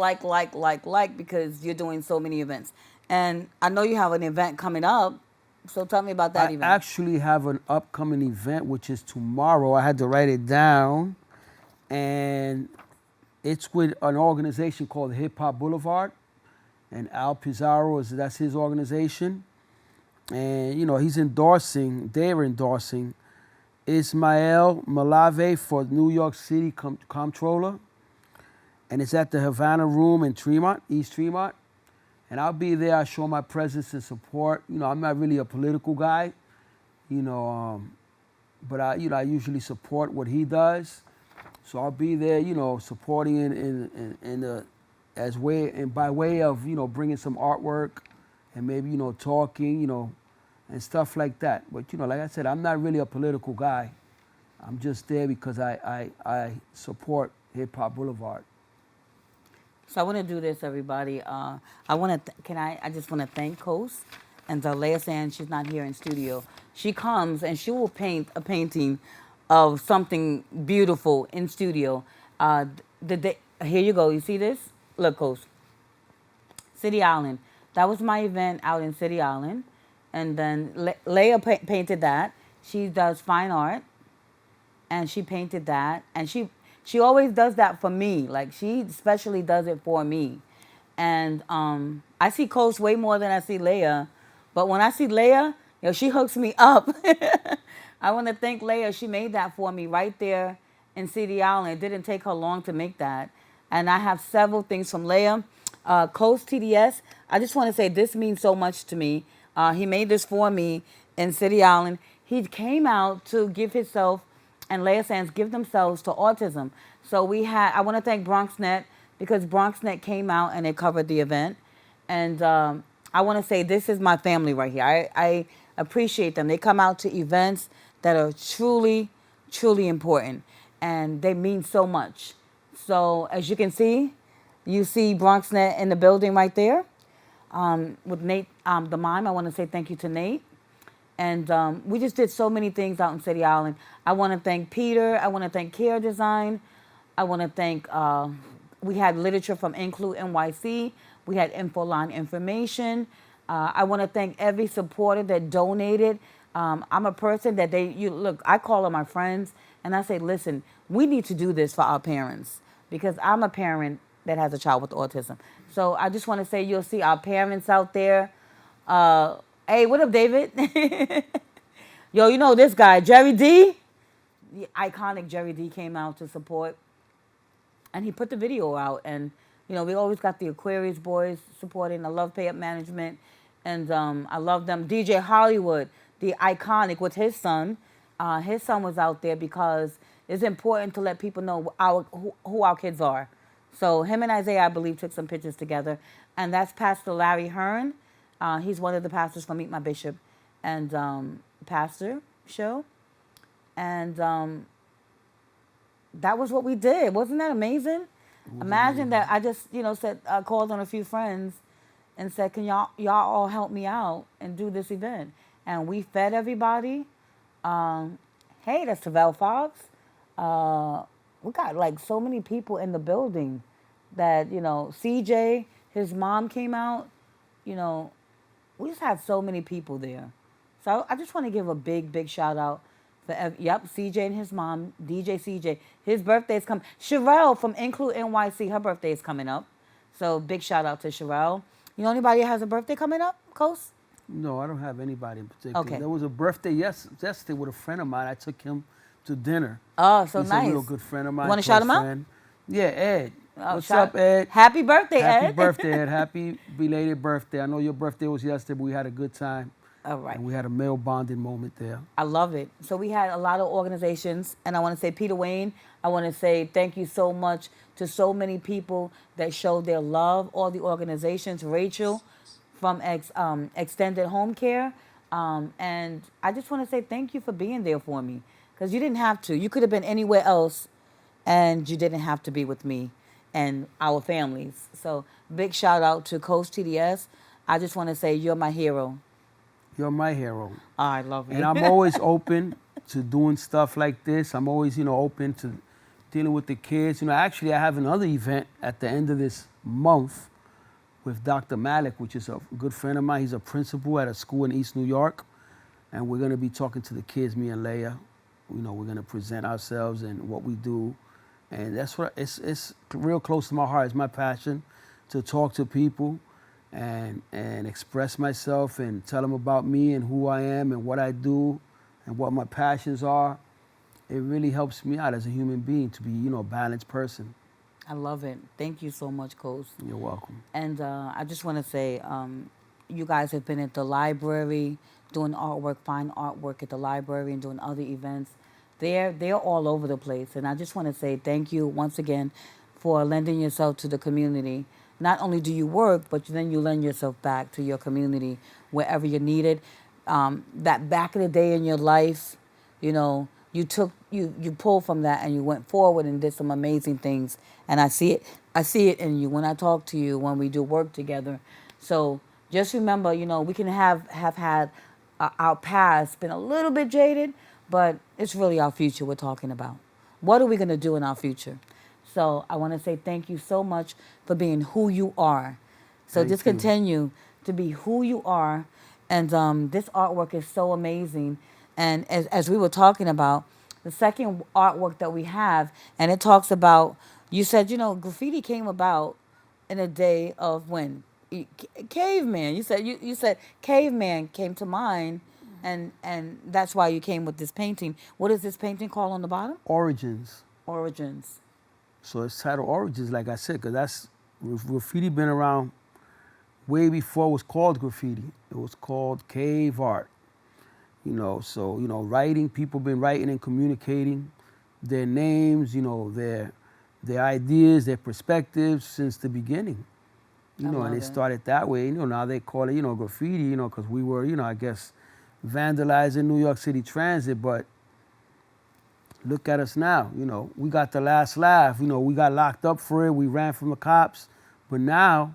because you're doing so many events. And I know you have an event coming up. So tell me about that event. I actually have an upcoming event, which is tomorrow. I had to write it down. And it's with an organization called Hip Hop Boulevard. And Al Pizarro, that's his organization. And, you know, they're endorsing Ismael Malave for New York City Comptroller. And it's at the Havana Room in Tremont, East Tremont. And I'll be there. I show my presence and support. You know, I'm not really a political guy, you know, but I usually support what he does. So I'll be there, you know, supporting by way of, you know, bringing some artwork and maybe, you know, talking, you know, and stuff like that. But, you know, like I said, I'm not really a political guy. I'm just there because I support Hip Hop Boulevard. So I want to do this, everybody. I just want to thank COSE and Leia saying she's not here in studio. She comes and she will paint a painting of something beautiful in studio. Here you go. You see this? Look, COSE. City Island. That was my event out in City Island. And then Leia painted that. She does fine art. And she painted that. And she always does that for me. Like, she especially does it for me. And I see COSE way more than I see Leia. But when I see Leia, you know, she hooks me up I want to thank Leah. She made that for me right there in CD Island. It didn't take her long to make that. And I have several things from Leah. COSE TDS, I just want to say this means so much to me. He made this for me in City Island. He came out to give himself and Leah Sands give themselves to autism. So I want to thank BronxNet because BronxNet came out and they covered the event. And I want to say this is my family right here. I appreciate them. They come out to events that are truly, truly important and they mean so much. So as you can see, you see BronxNet in the building right there with Nate, the mime. I want to say thank you to Nate. And we just did so many things out in City Island. I want to thank Peter. I want to thank Care Design. I want to thank, we had literature from IncludeNYC. We had Infoline information. I want to thank every supporter that donated. I'm a person that look, I call them my friends and I say, listen, we need to do this for our parents because I'm a parent that has a child with autism. So I just want to say you'll see our parents out there. Hey, what up, David? Yo, you know this guy, Jerry D? The iconic Jerry D came out to support. And he put the video out. And, you know, we always got the Aquarius boys supporting. I love Pay Up Management. And I love them. DJ Hollywood, the iconic with his son. His son was out there because it's important to let people know who our kids are. So him and Isaiah, I believe, took some pictures together. And that's Pastor Larry Hearn. He's one of the pastors from Meet My Bishop and Pastor show. And that was what we did. Wasn't that amazing? Imagine that I just, said, called on a few friends and said, can y'all all help me out and do this event? And we fed everybody. Hey, that's Tavel Fox. We got like so many people in the building that, CJ, his mom came out, we just had so many people there. So I just want to give a big, big shout out for, CJ and his mom, DJ CJ. His birthday's coming. Cheryelle from IncludeNYC, her birthday is coming up. So big shout out to Cheryelle. You know anybody that has a birthday coming up, COSE? No, I don't have anybody in particular. Okay. There was a birthday yesterday with a friend of mine. I took him to dinner. Oh, so He's nice. a real good friend of mine. You want to shout him out? Friend. Yeah, Ed. Oh, What's up, Ed? Happy birthday, Ed. Happy birthday, Ed. Happy belated birthday. I know your birthday was yesterday, but we had a good time. All right. And we had a male bonding moment there. I love it. So we had a lot of organizations, and I want to say, Peter Wayne, I want to say thank you so much to so many people that showed their love, all the organizations, Rachel from Extended Home Care, and I just want to say thank you for being there for me, because you didn't have to. You could have been anywhere else, and you didn't have to be with me and our families. So big shout out to COSE TDS. I just want to say you're my hero. You're my hero. I love you. And I'm always open to doing stuff like this. I'm always, open to dealing with the kids. Actually, I have another event at the end of this month with Dr. Malik, which is a good friend of mine. He's a principal at a school in East New York. And we're going to be talking to the kids, me and Leah. We're going to present ourselves and what we do. And that's what it's real close to my heart. It's my passion to talk to people and express myself and tell them about me and who I am and what I do and what my passions are. It really helps me out as a human being to be, a balanced person. I love it. Thank you so much, COSE. You're welcome. And I just want to say, you guys have been at the library doing artwork, fine artwork at the library and doing other events. They're all over the place. And I just want to say thank you once again for lending yourself to the community. Not only do you work, but then you lend yourself back to your community wherever you're needed. That back in the day in your life, you pulled from that and you went forward and did some amazing things. And I see it in you when I talk to you, when we do work together. So just remember, we can have had our past been a little bit jaded, but it's really our future we're talking about. What are we going to do in our future? So I want to say thank you so much for being who you are. So just continue to be who you are. And this artwork is so amazing. And as we were talking about, the second artwork that we have, and it talks about, you said, graffiti came about in a day of when? Caveman. You said caveman came to mind and that's why you came with this painting. What is this painting called on the bottom? Origins. Origins. So it's titled Origins, like I said, because that's graffiti been around way before it was called graffiti. It was called cave art. You know, so, you know, writing, people been writing and communicating their names, you know, their ideas, their perspectives since the beginning. You know, and it started that way. You know, now they call it, you know, graffiti, you know, because we were, you know, I guess, vandalizing New York City Transit, but look at us now. You know, we got the last laugh. You know, we got locked up for it. We ran from the cops. But now,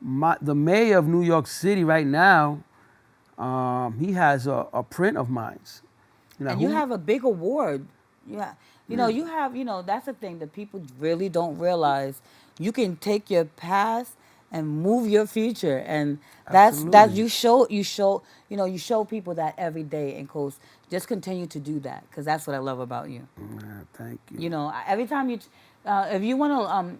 the mayor of New York City right now, he has a print of mine. You know, and you have a big award. Yeah. You know, you have, you know, that's the thing that people really don't realize. You can take your past and move your future. And that's you show, you know, you show people that every day. And COSE, just continue to do that, because that's what I love about you. Thank you. You know, every time you, if you want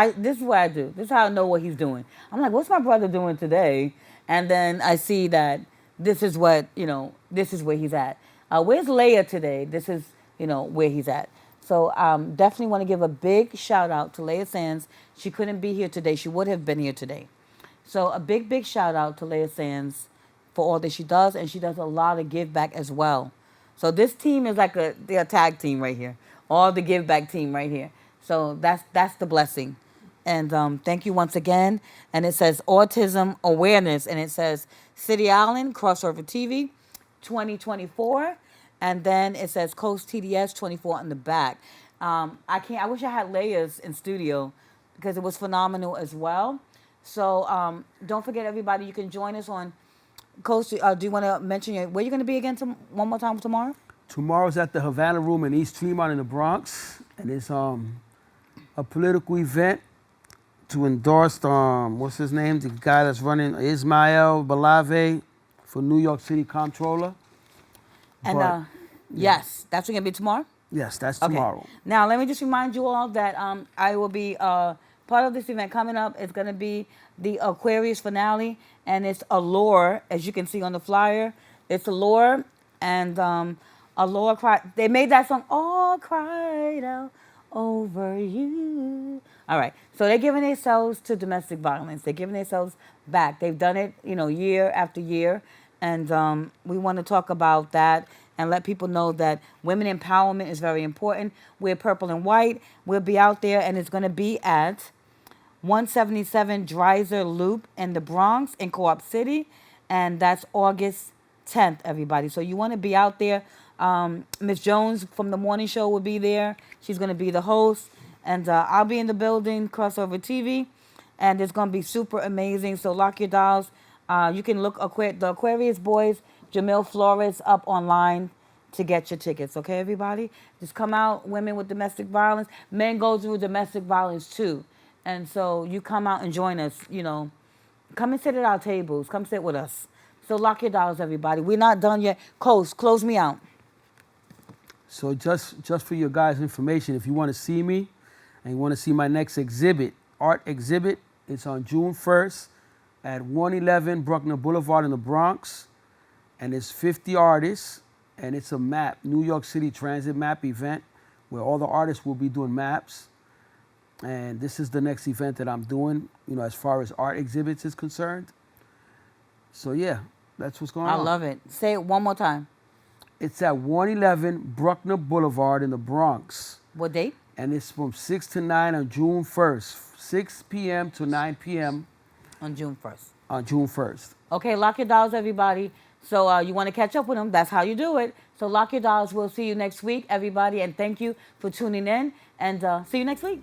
to, this is what I do. This is how I know what he's doing. I'm like, what's my brother doing today? And then I see that this is what, you know, this is where he's at. Where's Leah today? This is, you know, where he's at. So definitely want to give a big shout out to Leah Sands. She couldn't be here today. She would have been here today. So a big, big shout out to Leah Sands for all that she does. And she does a lot of give back as well. So this team is like a tag team right here. All the give back team right here. So that's the blessing. And thank you once again. And it says Autism Awareness. And it says City Island, CrossoverTV, 2024. And then it says COSE TDS 24 on the back. I wish I had Leah's in studio, because it was phenomenal as well. So don't forget, everybody, you can join us on COSE. Do you want to mention where you're going to be again one more time tomorrow? Tomorrow's at the Havana Room in East Tremont in the Bronx. And it's a political event to endorse, what's his name? The guy that's running, Ismail Balave, for New York City Comptroller. And yes, that's going to be tomorrow? Yes, that's tomorrow. Okay. Now, let me just remind you all that I will be part of this event coming up. It's going to be the Aquarius finale, and it's Allure, as you can see on the flyer. It's Allure, and Allure cried. They made that song, All Cried Out Over You. All right, so they're giving themselves to domestic violence. They're giving themselves back. They've done it, you know, year after year, and we want to talk about that and let people know that women empowerment is very important. We're Purple and White. We'll be out there, and it's going to be at 177 Dreiser Loop in the Bronx in Co-op City, and that's August 10th, everybody. So you want to be out there. Miss Jones from the morning show will be there. She's going to be the host, and I'll be in the building, Crossover TV, and it's going to be super amazing. So lock your dials. You can look the Aquarius Boys, Jamil Flores, up online to get your tickets. Okay, everybody? Just come out. Women with domestic violence. Men go through domestic violence too. And so you come out and join us, you know. Come and sit at our tables. Come sit with us. So lock your dials, everybody. We're not done yet. COSE, close me out. So just for your guys' information, if you want to see me and you want to see my next exhibit, art exhibit, it's on June 1st at 111 Bruckner Boulevard in the Bronx. And it's 50 artists, and it's a map, New York City Transit map event, where all the artists will be doing maps. And this is the next event that I'm doing, you know, as far as art exhibits is concerned. So yeah, that's what's going on. I love it. Say it one more time. It's at 111 Bruckner Boulevard in the Bronx. What date? And it's from 6 to 9 on June 1st, 6 p.m. to 9 p.m. On June 1st. On June 1st. Okay, lock your dials, everybody. So you want to catch up with them, that's how you do it. So lock your dials. We'll see you next week, everybody. And thank you for tuning in. And see you next week.